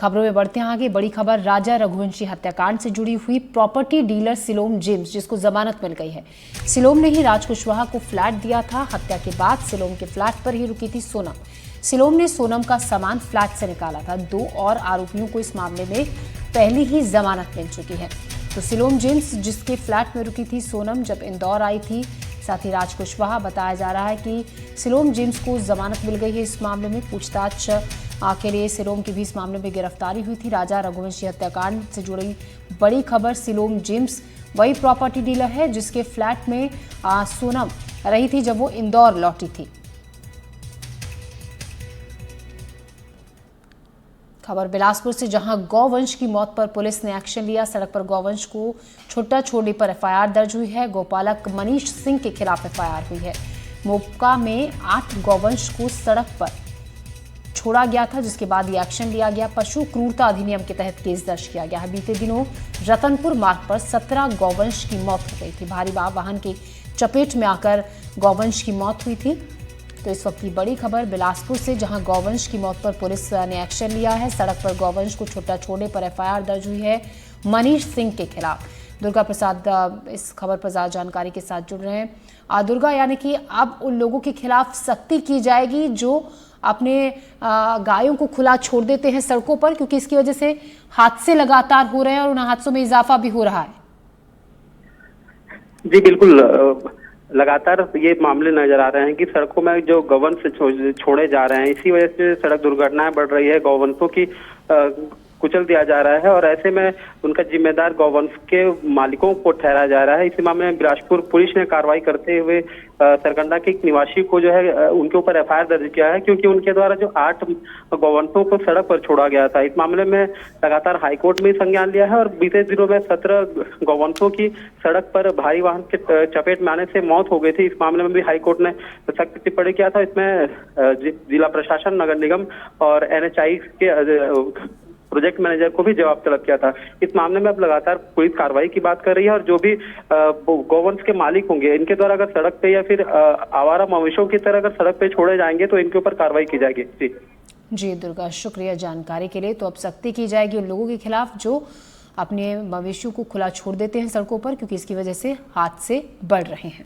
खबरों में बढ़ते हैं आगे। बड़ी खबर राजा रघुवंशी हत्याकांड से जुड़ी हुई प्रॉपर्टी डीलर सिलोम जेम्स, जिसको जमानत मिल गई है। सिलोम ने ही राज कुशवाहा को फ्लैट दिया था। हत्या के बाद सिलोम के फ्लैट पर ही रुकी थी सोनम। सिलोम ने सोनम का सामान फ्लैट से निकाला था। 2 और आरोपियों को इस मामले में पहले ही जमानत मिल चुकी है। तो सिलोम जेम्स, जिसके फ्लैट में रुकी थी सोनम, जब इंदौर आई थी, साथ ही राज कुशवाहा, बताया जा रहा है कि सिलोम जेम्स को जमानत मिल गई है। इस मामले में पूछताछ के लिए सिलोम की भी इस मामले में गिरफ्तारी हुई थी। राजा रघुवंशी हत्याकांड से जुड़ी बड़ी खबर। सिलोम जेम्स वही प्रॉपर्टी डीलर है जिसके फ्लैट में सोनम रही थी जब वो इंदौर लौटी थी। खबर बिलासपुर से, जहां गौवंश की मौत पर पुलिस ने एक्शन लिया। सड़क पर गौवंश को छुट्टा छोड़ने पर एफआईआर दर्ज हुई है। गोपालक मनीष सिंह के खिलाफ एफआईआर हुई है। मोपका में 8 गौवंश को सड़क पर छोड़ा गया था, जिसके बाद ये एक्शन लिया गया। पशु क्रूरता अधिनियम के तहत केस दर्ज किया गया है। बीते दिनों रतनपुर मार्ग पर 17 गौवंश की मौत हो गई थी। भारी वाहन की चपेट में आकर गौवंश की मौत हुई थी। तो इस वक्त की बड़ी खबर बिलासपुर से, जहां गौवंश की मौत पर पुलिस ने एक्शन लिया है। सड़क पर गौवंश को छुट्टा छोड़ने पर एफआईआर दर्ज हुई है मनीष सिंह के खिलाफ। दुर्गा प्रसाद इस खबर पर ज्यादा जानकारी के साथ जुड़ रहे हैं। दुर्गा, यानी कि अब उन लोगों के खिलाफ सख्ती की जाएगी जो अपने गायों को खुला छोड़ देते हैं सड़कों पर, क्योंकि इसकी वजह से हादसे लगातार हो रहे हैं और उन हादसों में इजाफा भी हो रहा है। जी बिल्कुल, लगातार ये मामले नजर आ रहे हैं कि सड़कों में जो गौवंश छोड़े जा रहे हैं, इसी वजह से सड़क दुर्घटनाएं बढ़ रही है। गौवंशों की कुचल दिया जा रहा है और ऐसे में उनका जिम्मेदार गौवंश के मालिकों को ठहराया जा रहा है। इसी मामले में बिलासपुर पुलिस ने कार्रवाई करते हुए सरकंडा के एक निवासी को जो है उनके ऊपर एफआईआर दर्ज किया है, क्योंकि उनके द्वारा जो 8 गौवंशों को सड़क पर छोड़ा गया था। इस मामले में लगातार हाईकोर्ट में संज्ञान लिया है और बीते दिनों में 17 गौवंशों की सड़क पर भारी वाहन के चपेट में आने से मौत हो गई थी। इस मामले में भी हाईकोर्ट ने सख्त टिप्पणी किया था। इसमें जिला प्रशासन, नगर निगम और एनएचआई के प्रोजेक्ट मैनेजर को भी जवाब तलब किया था। इस मामले में अब लगातार पुलिस कार्रवाई की बात कर रही है और जो भी गौवंश के मालिक होंगे, इनके द्वारा अगर सड़क पे या फिर आवारा मवेशियों की तरह अगर सड़क पे छोड़े जाएंगे तो इनके ऊपर कार्रवाई की जाएगी। जी दुर्गा, शुक्रिया जानकारी के लिए। तो अब सख्ती की जाएगी उन लोगों के खिलाफ जो अपने मवेशियों को खुला छोड़ देते हैं सड़कों पर, क्योंकि इसकी वजह से हादसे बढ़ रहे हैं।